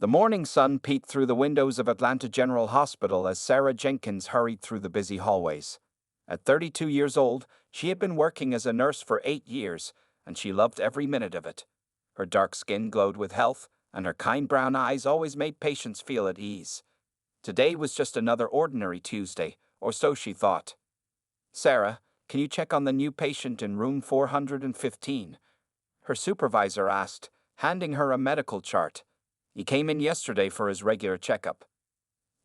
The morning sun peeked through the windows of Atlanta General Hospital as Sarah Jenkins hurried through the busy hallways. At 32 years old, she had been working as a nurse for 8 years, and she loved every minute of it. Her dark skin glowed with health, and her kind brown eyes always made patients feel at ease. Today was just another ordinary Tuesday, or so she thought. "Sarah, can you check on the new patient in room 415? Her supervisor asked, handing her a medical chart. He came in yesterday for his regular checkup.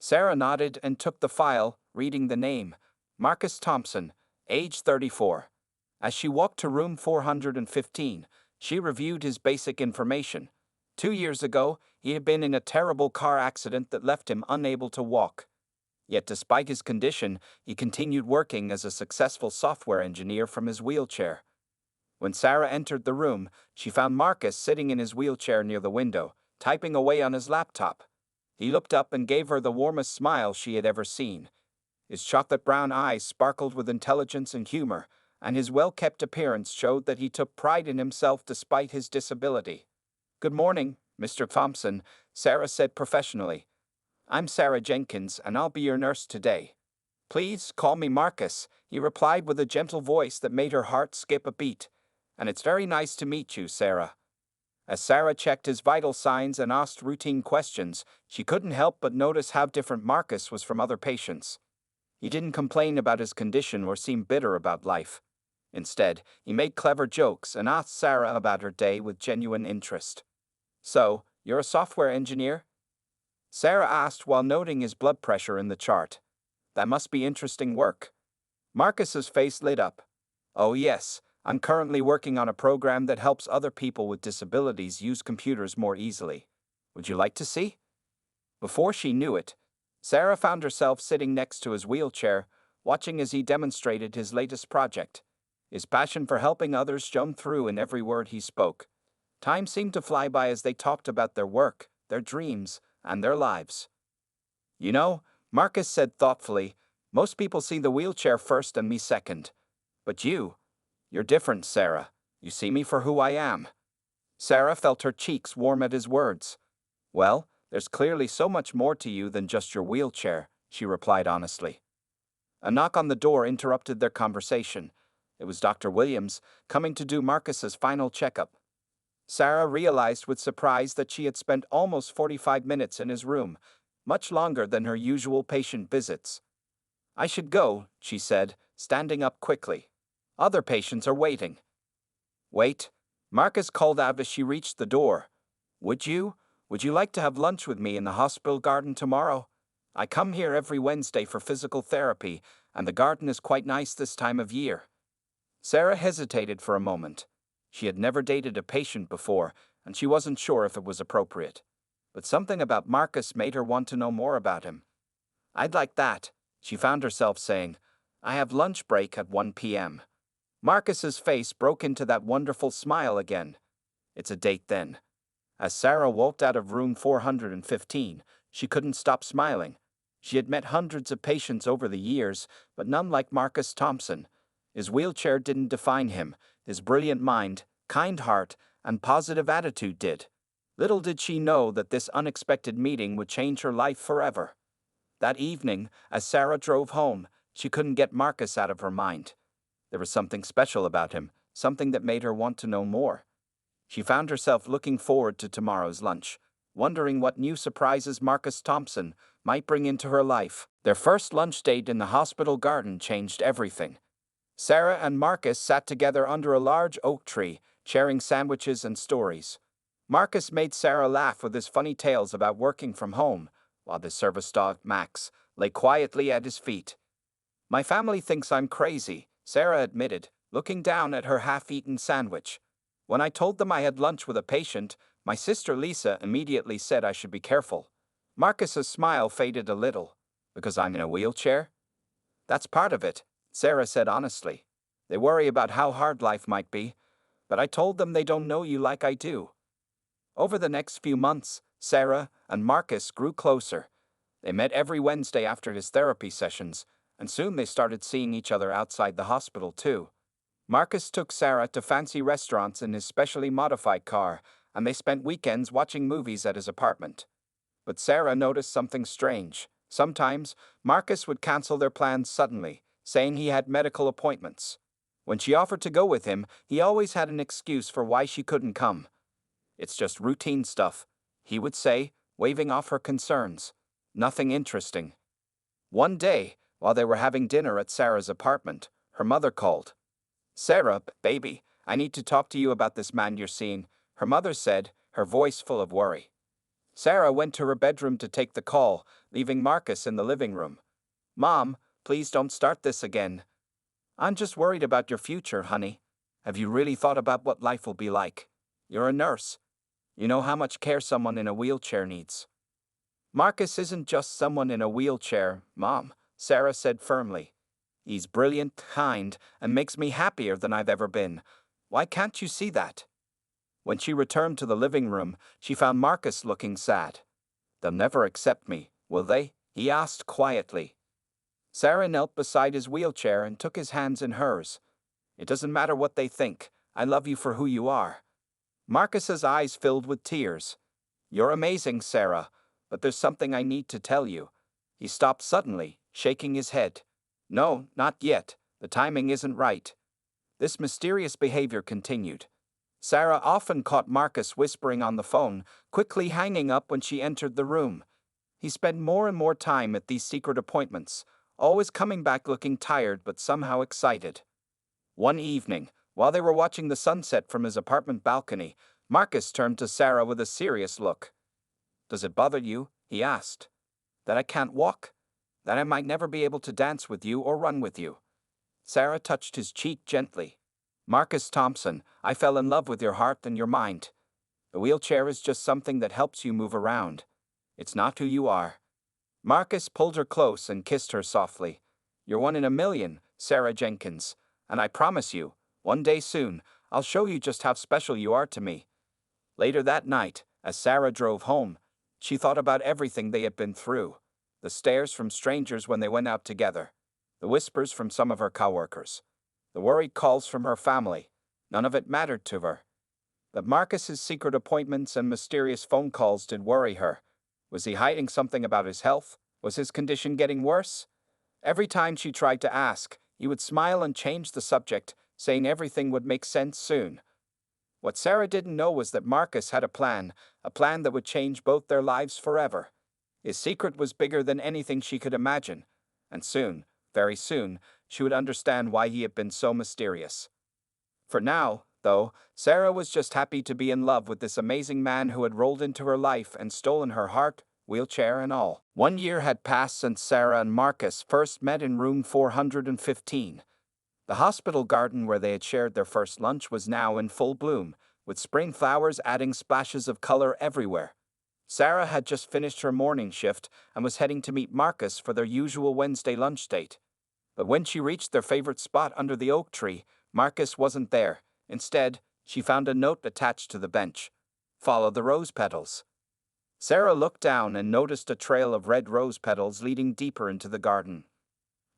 Sarah nodded and took the file, reading the name, Marcus Thompson, age 34. As she walked to room 415, she reviewed his basic information. 2 years ago, he had been in a terrible car accident that left him unable to walk. Yet despite his condition, he continued working as a successful software engineer from his wheelchair. When Sarah entered the room, she found Marcus sitting in his wheelchair near the window, typing away on his laptop. He looked up and gave her the warmest smile she had ever seen. His chocolate brown eyes sparkled with intelligence and humor, and his well-kept appearance showed that he took pride in himself despite his disability. "Good morning, Mr. Thompson," Sarah said professionally. "I'm Sarah Jenkins, and I'll be your nurse today." "Please call me Marcus," he replied with a gentle voice that made her heart skip a beat. "And it's very nice to meet you, Sarah." As Sarah checked his vital signs and asked routine questions, she couldn't help but notice how different Marcus was from other patients. He didn't complain about his condition or seem bitter about life. Instead, he made clever jokes and asked Sarah about her day with genuine interest. "So, you're a software engineer?" Sarah asked while noting his blood pressure in the chart. "That must be interesting work." Marcus's face lit up. "Oh yes, I'm currently working on a program that helps other people with disabilities use computers more easily. Would you like to see?" Before she knew it, Sarah found herself sitting next to his wheelchair, watching as he demonstrated his latest project. His passion for helping others shone through in every word he spoke. Time seemed to fly by as they talked about their work, their dreams, and their lives. "You know," Marcus said thoughtfully, "most people see the wheelchair first and me second. But you're different, Sarah. You see me for who I am." Sarah felt her cheeks warm at his words. "Well, there's clearly so much more to you than just your wheelchair," she replied honestly. A knock on the door interrupted their conversation. It was Dr. Williams, coming to do Marcus's final checkup. Sarah realized with surprise that she had spent almost 45 minutes in his room, much longer than her usual patient visits. "I should go," she said, standing up quickly. "Other patients are waiting." "Wait," Marcus called out as she reached the door. Would you like to have lunch with me in the hospital garden tomorrow? I come here every Wednesday for physical therapy, and the garden is quite nice this time of year." Sarah hesitated for a moment. She had never dated a patient before, and she wasn't sure if it was appropriate. But something about Marcus made her want to know more about him. "I'd like that," she found herself saying. "I have lunch break at 1 p.m. Marcus's face broke into that wonderful smile again. "It's a date then." As Sarah walked out of room 415, she couldn't stop smiling. She had met hundreds of patients over the years, but none like Marcus Thompson. His wheelchair didn't define him. His brilliant mind, kind heart, and positive attitude did. Little did she know that this unexpected meeting would change her life forever. That evening, as Sarah drove home, she couldn't get Marcus out of her mind. There was something special about him, something that made her want to know more. She found herself looking forward to tomorrow's lunch, wondering what new surprises Marcus Thompson might bring into her life. Their first lunch date in the hospital garden changed everything. Sarah and Marcus sat together under a large oak tree, sharing sandwiches and stories. Marcus made Sarah laugh with his funny tales about working from home, while the service dog, Max, lay quietly at his feet. "My family thinks I'm crazy," Sarah admitted, looking down at her half-eaten sandwich. "When I told them I had lunch with a patient, my sister Lisa immediately said I should be careful." Marcus's smile faded a little. "Because I'm in a wheelchair?" "That's part of it," Sarah said honestly. "They worry about how hard life might be, but I told them they don't know you like I do." Over the next few months, Sarah and Marcus grew closer. They met every Wednesday after his therapy sessions, and soon they started seeing each other outside the hospital too. Marcus took Sarah to fancy restaurants in his specially modified car, and they spent weekends watching movies at his apartment. But Sarah noticed something strange. Sometimes, Marcus would cancel their plans suddenly, saying he had medical appointments. When she offered to go with him, he always had an excuse for why she couldn't come. "It's just routine stuff," he would say, waving off her concerns. "Nothing interesting." One day, while they were having dinner at Sarah's apartment, her mother called. "Sarah, baby, I need to talk to you about this man you're seeing," her mother said, her voice full of worry. Sarah went to her bedroom to take the call, leaving Marcus in the living room. "Mom, please don't start this again. I'm just worried about your future, honey. Have you really thought about what life will be like? You're a nurse. You know how much care someone in a wheelchair needs." "Marcus isn't just someone in a wheelchair, Mom," Sarah said firmly. "He's brilliant, kind, and makes me happier than I've ever been. Why can't you see that?" When she returned to the living room, she found Marcus looking sad. "They'll never accept me, will they?" he asked quietly. Sarah knelt beside his wheelchair and took his hands in hers. "It doesn't matter what they think. I love you for who you are." Marcus's eyes filled with tears. "You're amazing, Sarah, but there's something I need to tell you." He stopped suddenly, shaking his head. "No, not yet. The timing isn't right." This mysterious behavior continued. Sarah often caught Marcus whispering on the phone, quickly hanging up when she entered the room. He spent more and more time at these secret appointments, always coming back looking tired but somehow excited. One evening, while they were watching the sunset from his apartment balcony, Marcus turned to Sarah with a serious look. "Does it bother you," he asked, "that I can't walk? That I might never be able to dance with you or run with you?" Sarah touched his cheek gently. "Marcus Thompson, I fell in love with your heart and your mind. The wheelchair is just something that helps you move around. It's not who you are." Marcus pulled her close and kissed her softly. "You're one in a million, Sarah Jenkins, and I promise you, one day soon, I'll show you just how special you are to me." Later that night, as Sarah drove home, she thought about everything they had been through. The stares from strangers when they went out together, the whispers from some of her coworkers, the worried calls from her family. None of it mattered to her. But Marcus's secret appointments and mysterious phone calls did worry her. Was he hiding something about his health? Was his condition getting worse? Every time she tried to ask, he would smile and change the subject, saying everything would make sense soon. What Sarah didn't know was that Marcus had a plan that would change both their lives forever. His secret was bigger than anything she could imagine, and soon, very soon, she would understand why he had been so mysterious. For now, though, Sarah was just happy to be in love with this amazing man who had rolled into her life and stolen her heart, wheelchair and all. 1 year had passed since Sarah and Marcus first met in room 415. The hospital garden where they had shared their first lunch was now in full bloom, with spring flowers adding splashes of color everywhere. Sarah had just finished her morning shift and was heading to meet Marcus for their usual Wednesday lunch date. But when she reached their favorite spot under the oak tree, Marcus wasn't there. Instead, she found a note attached to the bench. "Follow the rose petals." Sarah looked down and noticed a trail of red rose petals leading deeper into the garden.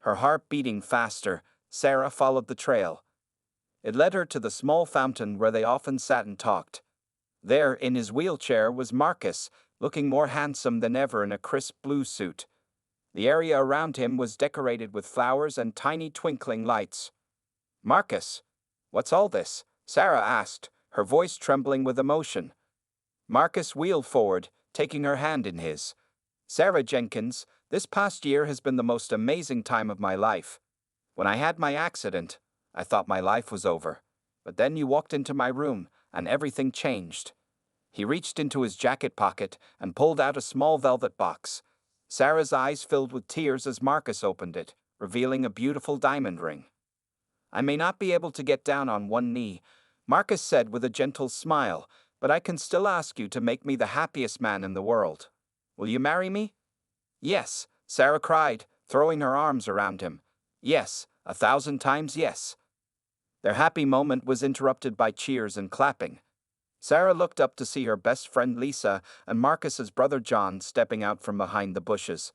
Her heart beating faster, Sarah followed the trail. It led her to the small fountain where they often sat and talked. There, in his wheelchair, was Marcus, looking more handsome than ever in a crisp blue suit. The area around him was decorated with flowers and tiny twinkling lights. "Marcus, what's all this?" Sarah asked, her voice trembling with emotion. Marcus wheeled forward, taking her hand in his. "Sarah Jenkins, this past year has been the most amazing time of my life. When I had my accident, I thought my life was over. But then you walked into my room, and everything changed." He reached into his jacket pocket and pulled out a small velvet box. Sarah's eyes filled with tears as Marcus opened it, revealing a beautiful diamond ring. "I may not be able to get down on one knee," Marcus said with a gentle smile, "but I can still ask you to make me the happiest man in the world. Will you marry me?" "Yes," Sarah cried, throwing her arms around him. "Yes, 1,000 times yes." Their happy moment was interrupted by cheers and clapping. Sarah looked up to see her best friend Lisa and Marcus's brother John stepping out from behind the bushes.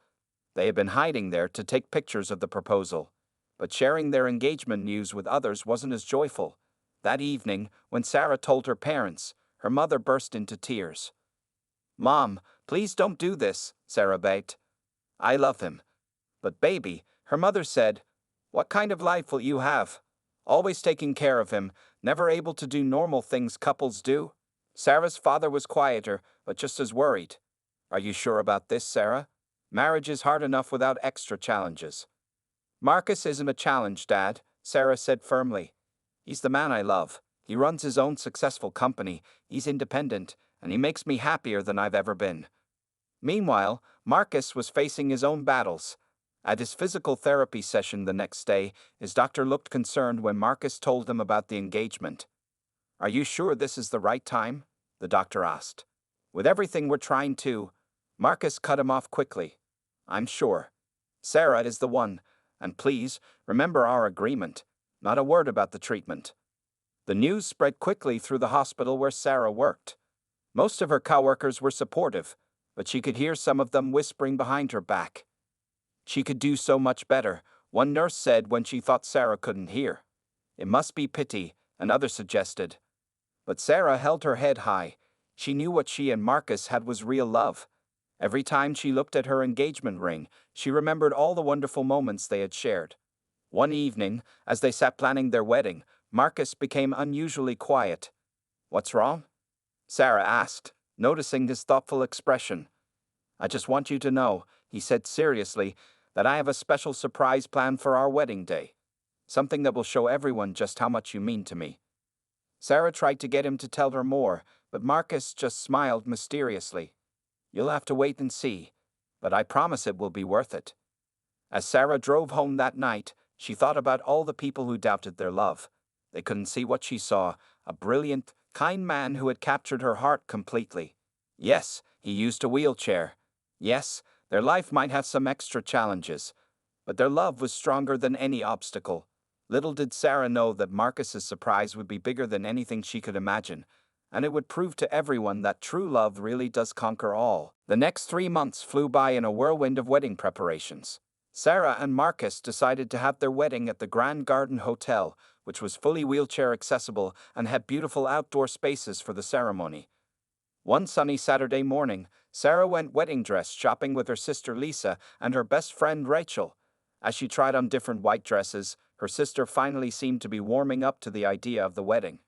They had been hiding there to take pictures of the proposal. But sharing their engagement news with others wasn't as joyful. That evening, when Sarah told her parents, her mother burst into tears. "Mom, please Please don't do this, Sarah begged. I love him. But baby, her mother said, what kind of life will you have? Always taking care of him, never able to do normal things couples do? Sarah's father was quieter, but just as worried. Are you sure about this, Sarah? Marriage is hard enough without extra challenges. Marcus isn't a challenge, Dad, Sarah said firmly. He's the man I love. He runs his own successful company, he's independent, and he makes me happier than I've ever been. Meanwhile, Marcus was facing his own battles. At his physical therapy session the next day, his doctor looked concerned when Marcus told him about the engagement. Are you sure this is the right time? The doctor asked. With everything we're trying to. Marcus cut him off quickly. I'm sure. Sarah is the one, and please, remember our agreement. Not a word about the treatment. The news spread quickly through the hospital where Sarah worked. Most of her coworkers were supportive, but she could hear some of them whispering behind her back. She could do so much better, one nurse said when she thought Sarah couldn't hear. It must be pity, another suggested. But Sarah held her head high. She knew what she and Marcus had was real love. Every time she looked at her engagement ring, she remembered all the wonderful moments they had shared. One evening, as they sat planning their wedding, Marcus became unusually quiet. What's wrong? Sarah asked, noticing his thoughtful expression. I just want you to know, he said seriously, that I have a special surprise planned for our wedding day. Something that will show everyone just how much you mean to me. Sarah tried to get him to tell her more, but Marcus just smiled mysteriously. You'll have to wait and see, but I promise it will be worth it. As Sarah drove home that night, she thought about all the people who doubted their love. They couldn't see what she saw, a brilliant, kind man who had captured her heart completely. Yes, he used a wheelchair. Yes, their life might have some extra challenges, but their love was stronger than any obstacle. Little did Sarah know that Marcus's surprise would be bigger than anything she could imagine, and it would prove to everyone that true love really does conquer all. The next 3 months flew by in a whirlwind of wedding preparations. Sarah and Marcus decided to have their wedding at the Grand Garden Hotel, which was fully wheelchair accessible and had beautiful outdoor spaces for the ceremony. One sunny Saturday morning, Sarah went wedding dress shopping with her sister Lisa and her best friend Rachel. As she tried on different white dresses, her sister finally seemed to be warming up to the idea of the wedding.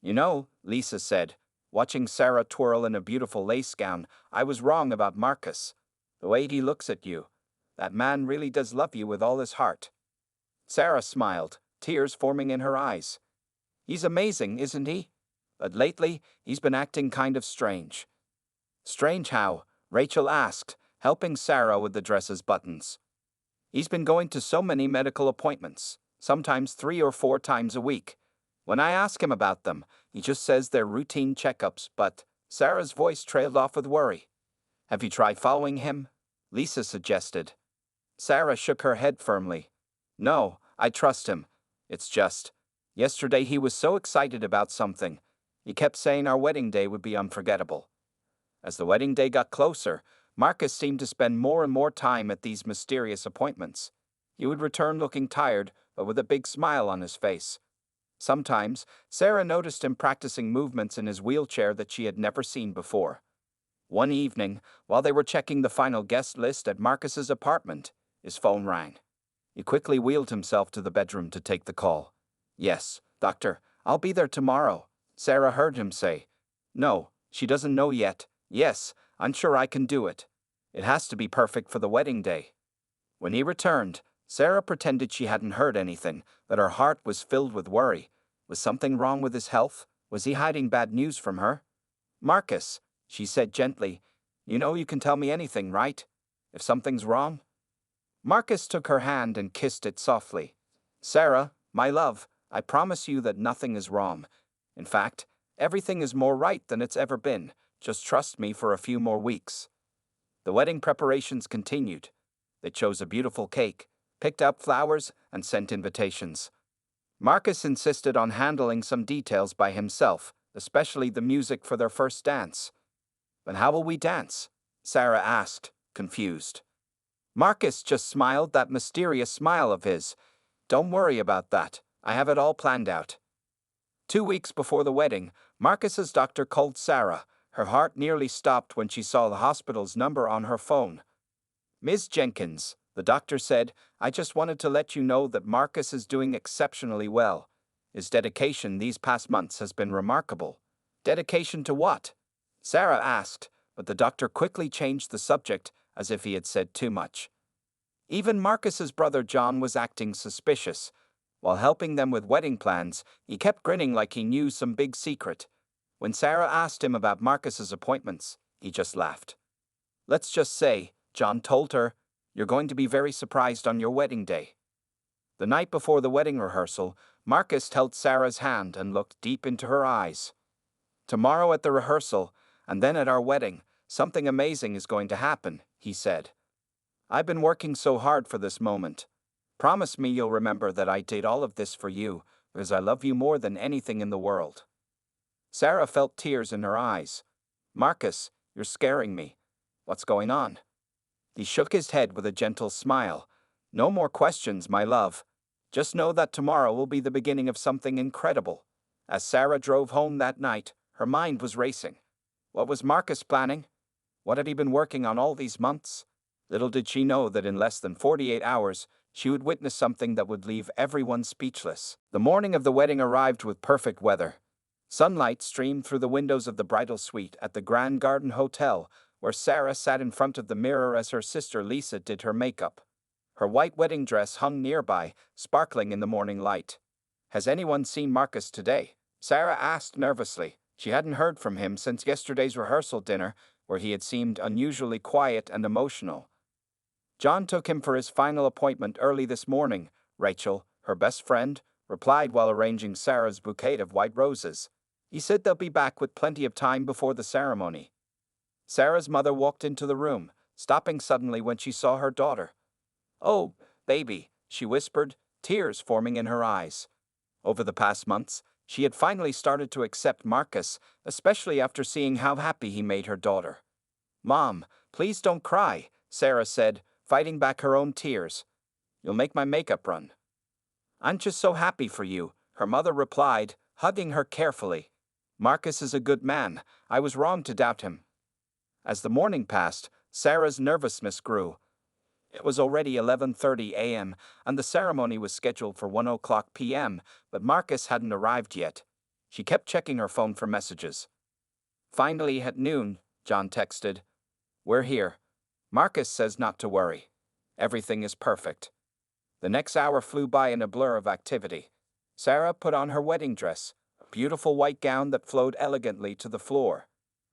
You know, Lisa said, watching Sarah twirl in a beautiful lace gown, I was wrong about Marcus. The way he looks at you. That man really does love you with all his heart. Sarah smiled, tears forming in her eyes. He's amazing, isn't he? But lately, he's been acting kind of strange. Strange how? Rachel asked, helping Sarah with the dress's buttons. He's been going to so many medical appointments, sometimes 3 or 4 times a week. When I ask him about them, he just says they're routine checkups, but Sarah's voice trailed off with worry. Have you tried following him? Lisa suggested. Sarah shook her head firmly. No, I trust him. It's just, yesterday he was so excited about something. He kept saying our wedding day would be unforgettable. As the wedding day got closer, Marcus seemed to spend more and more time at these mysterious appointments. He would return looking tired, but with a big smile on his face. Sometimes, Sarah noticed him practicing movements in his wheelchair that she had never seen before. One evening, while they were checking the final guest list at Marcus's apartment, his phone rang. He quickly wheeled himself to the bedroom to take the call. Yes, doctor, I'll be there tomorrow, Sarah heard him say. No, she doesn't know yet. Yes, I'm sure I can do it. It has to be perfect for the wedding day. When he returned, Sarah pretended she hadn't heard anything, that her heart was filled with worry. Was something wrong with his health? Was he hiding bad news from her? Marcus, she said gently, you know you can tell me anything, right? If something's wrong? Marcus took her hand and kissed it softly. Sarah, my love, I promise you that nothing is wrong. In fact, everything is more right than it's ever been. Just trust me for a few more weeks. The wedding preparations continued. They chose a beautiful cake, picked out flowers, and sent invitations. Marcus insisted on handling some details by himself, especially the music for their first dance. But how will we dance? Sarah asked, confused. Marcus just smiled that mysterious smile of his. Don't worry about that. I have it all planned out. 2 weeks before the wedding, Marcus's doctor called Sarah. Her heart nearly stopped when she saw the hospital's number on her phone. "Ms. Jenkins," the doctor said, "I just wanted to let you know that Marcus is doing exceptionally well. His dedication these past months has been remarkable." "Dedication to what?" Sarah asked, but the doctor quickly changed the subject as if he had said too much. Even Marcus's brother John was acting suspicious. While helping them with wedding plans, he kept grinning like he knew some big secret. When Sarah asked him about Marcus's appointments, he just laughed. "Let's just say," John told her, "you're going to be very surprised on your wedding day." The night before the wedding rehearsal, Marcus held Sarah's hand and looked deep into her eyes. "Tomorrow at the rehearsal, and then at our wedding, something amazing is going to happen," he said. "I've been working so hard for this moment. Promise me you'll remember that I did all of this for you, because I love you more than anything in the world." Sarah felt tears in her eyes. "Marcus, you're scaring me. What's going on?" He shook his head with a gentle smile. "No more questions, my love. Just know that tomorrow will be the beginning of something incredible." As Sarah drove home that night, her mind was racing. What was Marcus planning? What had he been working on all these months? Little did she know that in less than 48 hours, she would witness something that would leave everyone speechless. The morning of the wedding arrived with perfect weather. Sunlight streamed through the windows of the bridal suite at the Grand Garden Hotel, where Sarah sat in front of the mirror as her sister Lisa did her makeup. Her white wedding dress hung nearby, sparkling in the morning light. "Has anyone seen Marcus today?" Sarah asked nervously. She hadn't heard from him since yesterday's rehearsal dinner, where he had seemed unusually quiet and emotional. "John took him for his final appointment early this morning," Rachel, her best friend, replied while arranging Sarah's bouquet of white roses. "He said they'll be back with plenty of time before the ceremony." Sarah's mother walked into the room, stopping suddenly when she saw her daughter. "Oh, baby," she whispered, tears forming in her eyes. Over the past months, she had finally started to accept Marcus, especially after seeing how happy he made her daughter. "Mom, please don't cry," Sarah said, fighting back her own tears. "You'll make my makeup run." "I'm just so happy for you," her mother replied, hugging her carefully. "Marcus is a good man. I was wrong to doubt him." As the morning passed, Sarah's nervousness grew. It was already 11:30 a.m., and the ceremony was scheduled for 1 p.m., but Marcus hadn't arrived yet. She kept checking her phone for messages. Finally, at noon, John texted, "We're here. Marcus says not to worry. Everything is perfect." The next hour flew by in a blur of activity. Sarah put on her wedding dress, a beautiful white gown that flowed elegantly to the floor.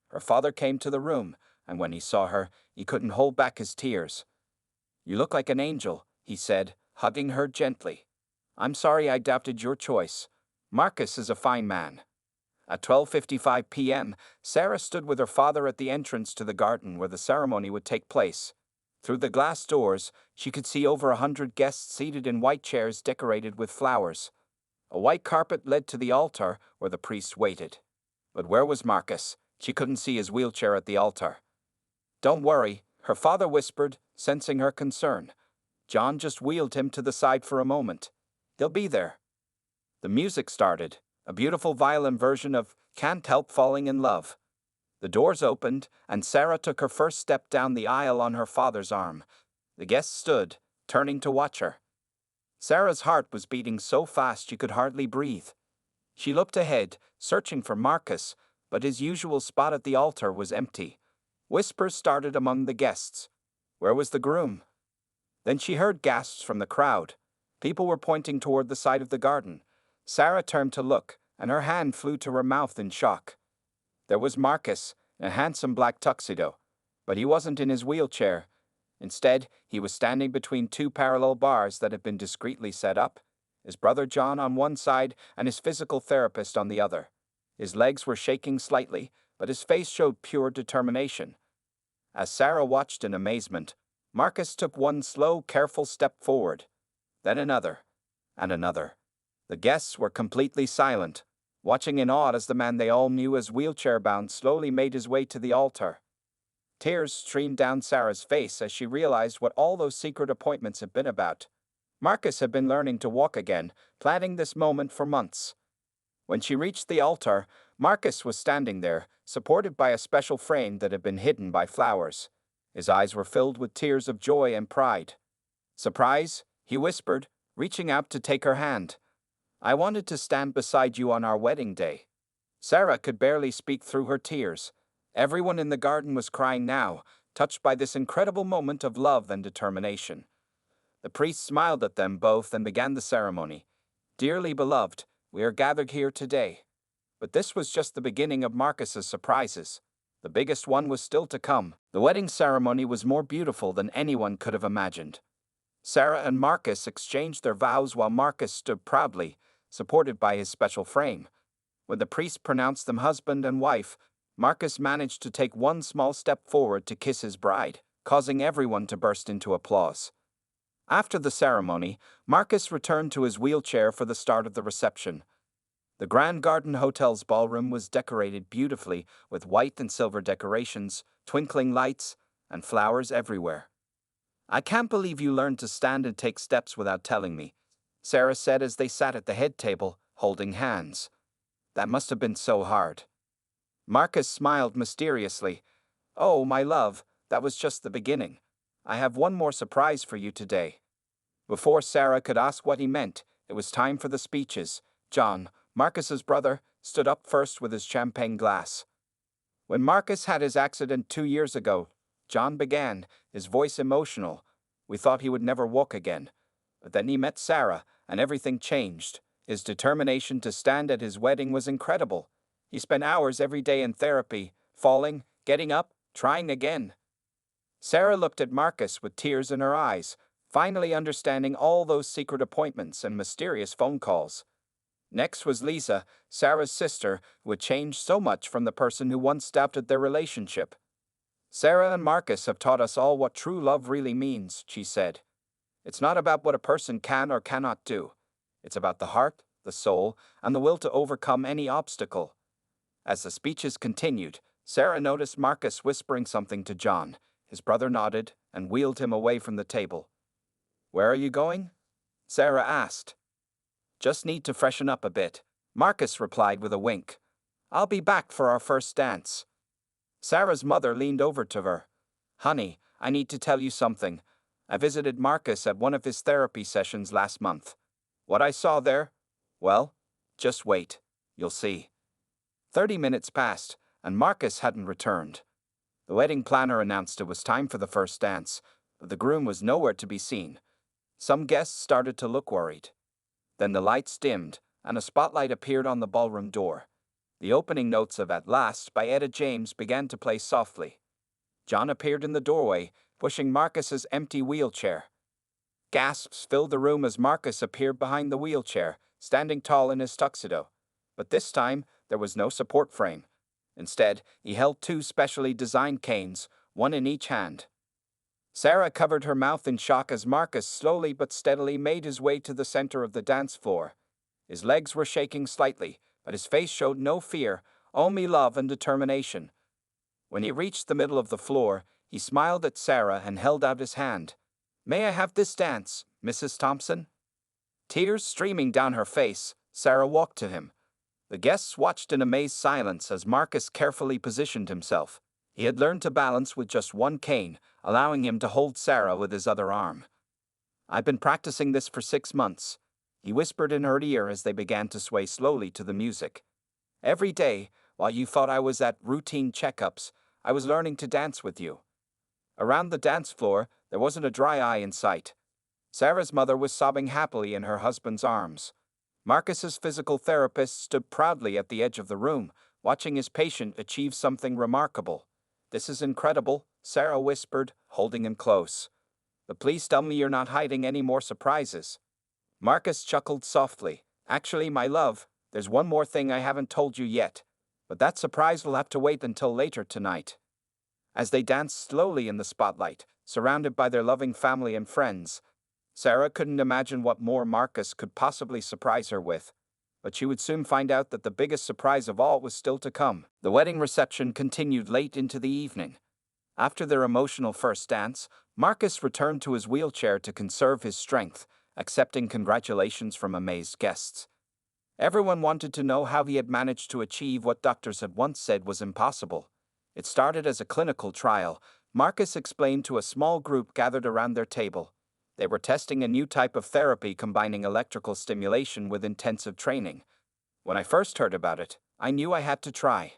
Her father came to the room, and when he saw her, he couldn't hold back his tears. "You look like an angel," he said, hugging her gently. "I'm sorry I doubted your choice. Marcus is a fine man." At 12:55 p.m., Sarah stood with her father at the entrance to the garden where the ceremony would take place. Through the glass doors, she could see over 100 guests seated in white chairs decorated with flowers. A white carpet led to the altar where the priest waited. But where was Marcus? She couldn't see his wheelchair at the altar. "Don't worry," her father whispered, sensing her concern. "John just wheeled him to the side for a moment. He'll be there." The music started, a beautiful violin version of "Can't Help Falling in Love." The doors opened, and Sarah took her first step down the aisle on her father's arm. The guests stood, turning to watch her. Sarah's heart was beating so fast she could hardly breathe. She looked ahead, searching for Marcus, but his usual spot at the altar was empty. Whispers started among the guests. Where was the groom? Then she heard gasps from the crowd. People were pointing toward the side of the garden. Sarah turned to look, and her hand flew to her mouth in shock. There was Marcus, in a handsome black tuxedo, but he wasn't in his wheelchair. Instead, he was standing between two parallel bars that had been discreetly set up, his brother John on one side and his physical therapist on the other. His legs were shaking slightly, but his face showed pure determination. As Sarah watched in amazement, Marcus took one slow, careful step forward, then another, and another. The guests were completely silent, watching in awe as the man they all knew as wheelchair-bound slowly made his way to the altar. Tears streamed down Sarah's face as she realized what all those secret appointments had been about. Marcus had been learning to walk again, planning this moment for months. When she reached the altar, Marcus was standing there, supported by a special frame that had been hidden by flowers. His eyes were filled with tears of joy and pride. "Surprise?" he whispered, reaching out to take her hand. "I wanted to stand beside you on our wedding day." Sarah could barely speak through her tears. Everyone in the garden was crying now, touched by this incredible moment of love and determination. The priest smiled at them both and began the ceremony. "Dearly beloved, we are gathered here today." But this was just the beginning of Marcus's surprises. The biggest one was still to come. The wedding ceremony was more beautiful than anyone could have imagined. Sarah and Marcus exchanged their vows while Marcus stood proudly, supported by his special frame. When the priest pronounced them husband and wife, Marcus managed to take one small step forward to kiss his bride, causing everyone to burst into applause. After the ceremony, Marcus returned to his wheelchair for the start of the reception. The Grand Garden Hotel's ballroom was decorated beautifully with white and silver decorations, twinkling lights, and flowers everywhere. "I can't believe you learned to stand and take steps without telling me," Sarah said as they sat at the head table, holding hands. "That must have been so hard." Marcus smiled mysteriously. "Oh, my love, that was just the beginning. I have one more surprise for you today." Before Sarah could ask what he meant, it was time for the speeches. John, Marcus's brother, stood up first with his champagne glass. "When Marcus had his accident 2 years ago," John began, his voice emotional, "we thought he would never walk again. But then he met Sarah, and everything changed. His determination to stand at his wedding was incredible. He spent hours every day in therapy, falling, getting up, trying again." Sarah looked at Marcus with tears in her eyes, finally understanding all those secret appointments and mysterious phone calls. Next was Lisa, Sarah's sister, who had changed so much from the person who once doubted their relationship. "Sarah and Marcus have taught us all what true love really means," she said. "It's not about what a person can or cannot do. It's about the heart, the soul, and the will to overcome any obstacle." As the speeches continued, Sarah noticed Marcus whispering something to John. His brother nodded and wheeled him away from the table. "Where are you going?" Sarah asked. "Just need to freshen up a bit," Marcus replied with a wink. "I'll be back for our first dance." Sarah's mother leaned over to her. "Honey, I need to tell you something. I visited Marcus at one of his therapy sessions last month. What I saw there? Well, just wait. You'll see." 30 minutes passed, and Marcus hadn't returned. The wedding planner announced it was time for the first dance, but the groom was nowhere to be seen. Some guests started to look worried. Then the lights dimmed, and a spotlight appeared on the ballroom door. The opening notes of "At Last" by Etta James began to play softly. John appeared in the doorway, pushing Marcus's empty wheelchair. Gasps filled the room as Marcus appeared behind the wheelchair, standing tall in his tuxedo. But this time, there was no support frame. Instead, he held 2 specially designed canes, one in each hand. Sarah covered her mouth in shock as Marcus slowly but steadily made his way to the center of the dance floor. His legs were shaking slightly, but his face showed no fear, only love and determination. When he reached the middle of the floor, he smiled at Sarah and held out his hand. "May I have this dance, Mrs. Thompson?" Tears streaming down her face, Sarah walked to him. The guests watched in amazed silence as Marcus carefully positioned himself. He had learned to balance with just one cane, allowing him to hold Sarah with his other arm. "I've been practicing this for 6 months," he whispered in her ear as they began to sway slowly to the music. "Every day, while you thought I was at routine checkups, I was learning to dance with you." Around the dance floor, there wasn't a dry eye in sight. Sarah's mother was sobbing happily in her husband's arms. Marcus's physical therapist stood proudly at the edge of the room, watching his patient achieve something remarkable. "This is incredible," Sarah whispered, holding him close. "But please tell me you're not hiding any more surprises." Marcus chuckled softly. "Actually, my love, there's one more thing I haven't told you yet, but that surprise will have to wait until later tonight." As they danced slowly in the spotlight, surrounded by their loving family and friends, Sarah couldn't imagine what more Marcus could possibly surprise her with. But she would soon find out that the biggest surprise of all was still to come. The wedding reception continued late into the evening. After their emotional first dance, Marcus returned to his wheelchair to conserve his strength, accepting congratulations from amazed guests. Everyone wanted to know how he had managed to achieve what doctors had once said was impossible. It started as a clinical trial. Marcus explained to a small group gathered around their table. They were testing a new type of therapy combining electrical stimulation with intensive training. When I first heard about it, I knew I had to try.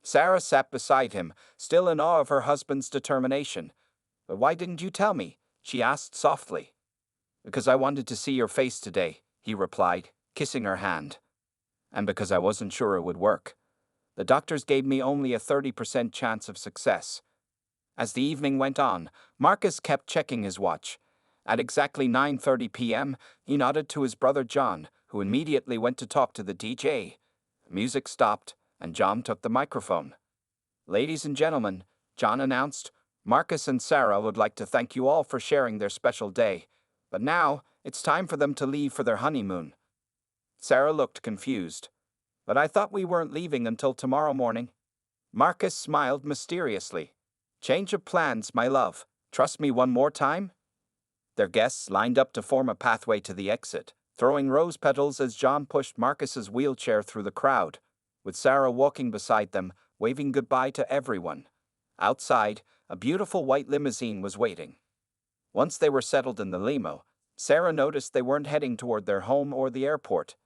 Sarah sat beside him, still in awe of her husband's determination. "But why didn't you tell me?" she asked softly. "Because I wanted to see your face today," he replied, kissing her hand. "And because I wasn't sure it would work. The doctors gave me only a 30% chance of success." As the evening went on, Marcus kept checking his watch. At exactly 9:30 p.m., he nodded to his brother John, who immediately went to talk to the DJ. Music stopped, and John took the microphone. "Ladies and gentlemen," John announced, "Marcus and Sarah would like to thank you all for sharing their special day. But now, it's time for them to leave for their honeymoon." Sarah looked confused. "But I thought we weren't leaving until tomorrow morning." Marcus smiled mysteriously. "Change of plans, my love. Trust me one more time." Their guests lined up to form a pathway to the exit, throwing rose petals as John pushed Marcus's wheelchair through the crowd, with Sarah walking beside them, waving goodbye to everyone. Outside, a beautiful white limousine was waiting. Once they were settled in the limo, Sarah noticed they weren't heading toward their home or the airport.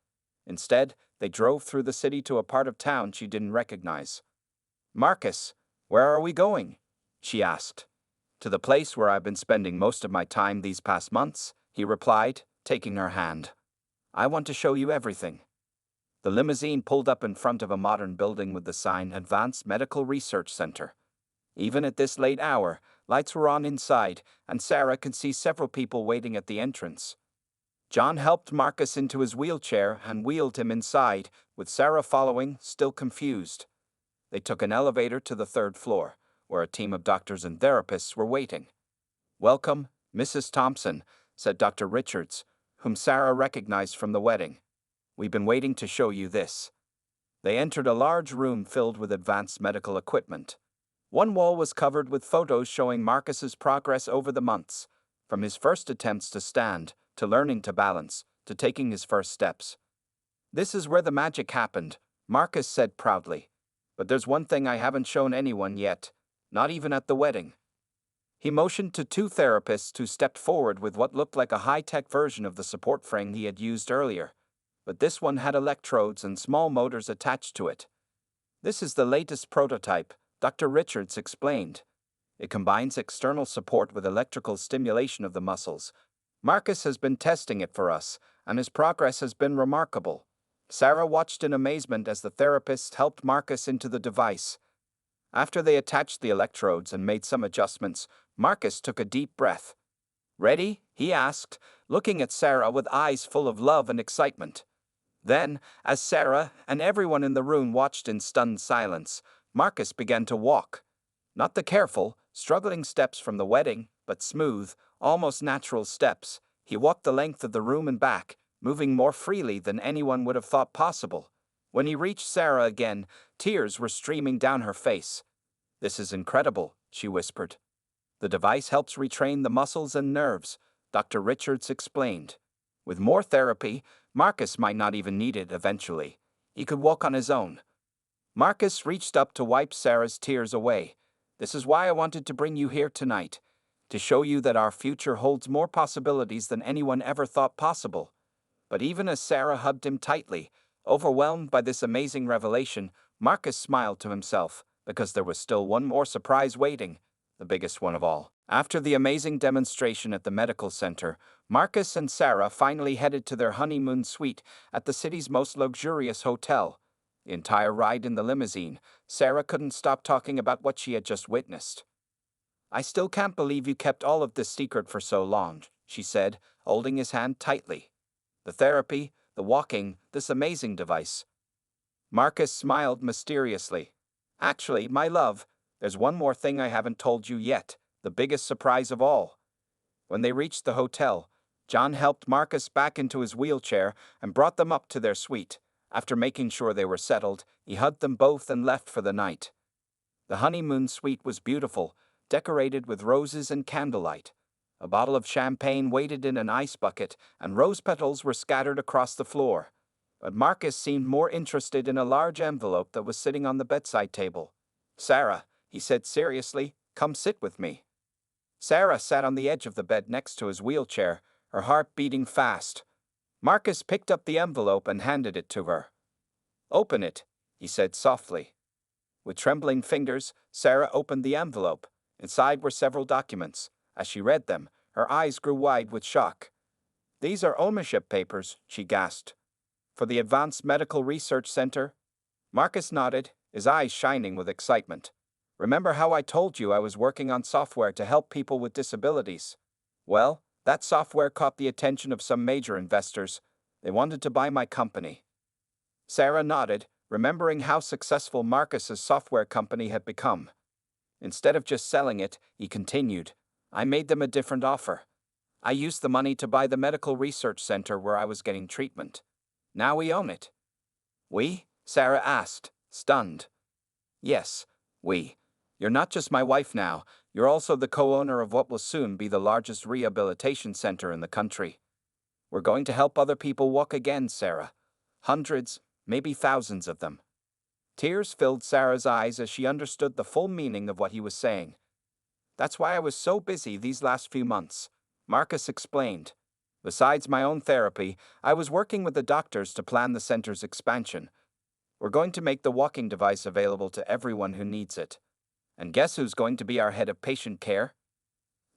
Instead, they drove through the city to a part of town she didn't recognize. "Marcus, where are we going?" she asked. "To the place where I've been spending most of my time these past months," he replied, taking her hand. "I want to show you everything." The limousine pulled up in front of a modern building with the sign Advanced Medical Research Center. Even at this late hour, lights were on inside, and Sarah could see several people waiting at the entrance. John helped Marcus into his wheelchair and wheeled him inside, with Sarah following, still confused. They took an elevator to the third floor, where a team of doctors and therapists were waiting. "Welcome, Mrs. Thompson," said Dr. Richards, whom Sarah recognized from the wedding. "We've been waiting to show you this." They entered a large room filled with advanced medical equipment. One wall was covered with photos showing Marcus's progress over the months, from his first attempts to stand, to learning to balance, to taking his first steps. "This is where the magic happened," Marcus said proudly. "But there's one thing I haven't shown anyone yet, not even at the wedding." He motioned to two therapists who stepped forward with what looked like a high-tech version of the support frame he had used earlier. But this one had electrodes and small motors attached to it. "This is the latest prototype," Dr. Richards explained. "It combines external support with electrical stimulation of the muscles. Marcus has been testing it for us, and his progress has been remarkable." Sarah watched in amazement as the therapist helped Marcus into the device. After they attached the electrodes and made some adjustments, Marcus took a deep breath. "Ready?" he asked, looking at Sarah with eyes full of love and excitement. Then, as Sarah and everyone in the room watched in stunned silence, Marcus began to walk. Not the careful, struggling steps from the wedding, but smooth, almost natural steps. He walked the length of the room and back, moving more freely than anyone would have thought possible. When he reached Sarah again, tears were streaming down her face. "This is incredible," she whispered. "The device helps retrain the muscles and nerves," Dr. Richards explained. "With more therapy, Marcus might not even need it eventually. He could walk on his own." Marcus reached up to wipe Sarah's tears away. "This is why I wanted to bring you here tonight, to show you that our future holds more possibilities than anyone ever thought possible." But even as Sarah hugged him tightly, overwhelmed by this amazing revelation, Marcus smiled to himself, because there was still one more surprise waiting, the biggest one of all. After the amazing demonstration at the medical center, Marcus and Sarah finally headed to their honeymoon suite at the city's most luxurious hotel. The entire ride in the limousine, Sarah couldn't stop talking about what she had just witnessed. "I still can't believe you kept all of this secret for so long," she said, holding his hand tightly. "The therapy, the walking, this amazing device." Marcus smiled mysteriously. "Actually, my love, there's one more thing I haven't told you yet, the biggest surprise of all." When they reached the hotel, John helped Marcus back into his wheelchair and brought them up to their suite. After making sure they were settled, he hugged them both and left for the night. The honeymoon suite was beautiful, decorated with roses and candlelight. A bottle of champagne waited in an ice bucket, and rose petals were scattered across the floor. but Marcus seemed more interested in a large envelope that was sitting on the bedside table. "Sarah," he said seriously, "come sit with me." Sarah sat on the edge of the bed next to his wheelchair, her heart beating fast. Marcus picked up the envelope and handed it to her. "Open it," he said softly. With trembling fingers, Sarah opened the envelope. Inside were several documents. As she read them, her eyes grew wide with shock. "These are ownership papers," she gasped. "For the Advanced Medical Research Center?" Marcus nodded, his eyes shining with excitement. "Remember how I told you I was working on software to help people with disabilities? Well, that software caught the attention of some major investors. They wanted to buy my company." Sarah nodded, remembering how successful Marcus's software company had become. "Instead of just selling it," he continued, "I made them a different offer. I used the money to buy the medical research center where I was getting treatment. Now we own it." "We?" Sarah asked, stunned. "Yes, we. You're not just my wife now, you're also the co-owner of what will soon be the largest rehabilitation center in the country. We're going to help other people walk again, Sarah. Hundreds, maybe thousands of them." Tears filled Sarah's eyes as she understood the full meaning of what he was saying. "That's why I was so busy these last few months," Marcus explained. "Besides my own therapy, I was working with the doctors to plan the center's expansion. We're going to make the walking device available to everyone who needs it. And guess who's going to be our head of patient care?"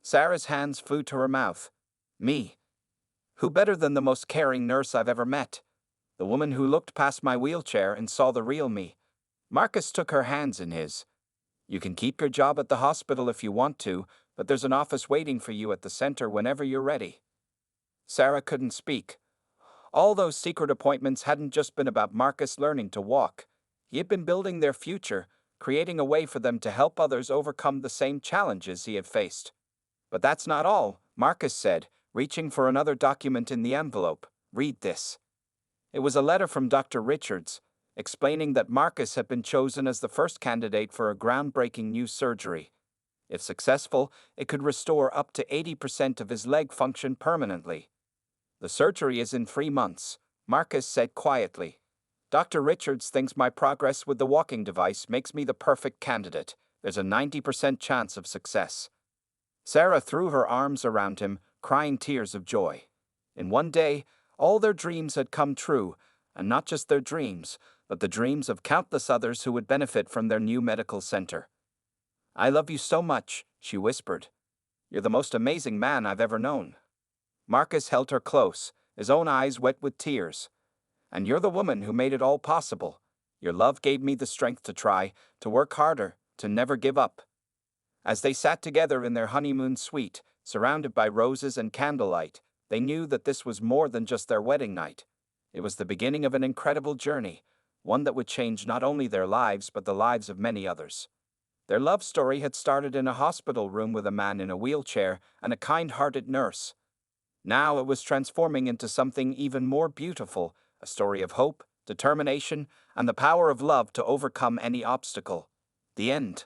Sarah's hands flew to her mouth. "Me. Who better than the most caring nurse I've ever met? The woman who looked past my wheelchair and saw the real me." Marcus took her hands in his. "You can keep your job at the hospital if you want to, but there's an office waiting for you at the center whenever you're ready." Sarah couldn't speak. All those secret appointments hadn't just been about Marcus learning to walk. He had been building their future, creating a way for them to help others overcome the same challenges he had faced. "But that's not all," Marcus said, reaching for another document in the envelope. "Read this." It was a letter from Dr. Richards, explaining that Marcus had been chosen as the first candidate for a groundbreaking new surgery. If successful, it could restore up to 80% of his leg function permanently. "The surgery is in 3 months," Marcus said quietly. "Dr. Richards thinks my progress with the walking device makes me the perfect candidate. There's a 90% chance of success." Sarah threw her arms around him, crying tears of joy. In one day, all their dreams had come true, and not just their dreams, but the dreams of countless others who would benefit from their new medical center. "I love you so much," she whispered. "You're the most amazing man I've ever known." Marcus held her close, his own eyes wet with tears. "And you're the woman who made it all possible. Your love gave me the strength to try, to work harder, to never give up." As they sat together in their honeymoon suite, surrounded by roses and candlelight, they knew that this was more than just their wedding night. It was the beginning of an incredible journey, one that would change not only their lives but the lives of many others. Their love story had started in a hospital room with a man in a wheelchair and a kind-hearted nurse. Now it was transforming into something even more beautiful, a story of hope, determination, and the power of love to overcome any obstacle. The end.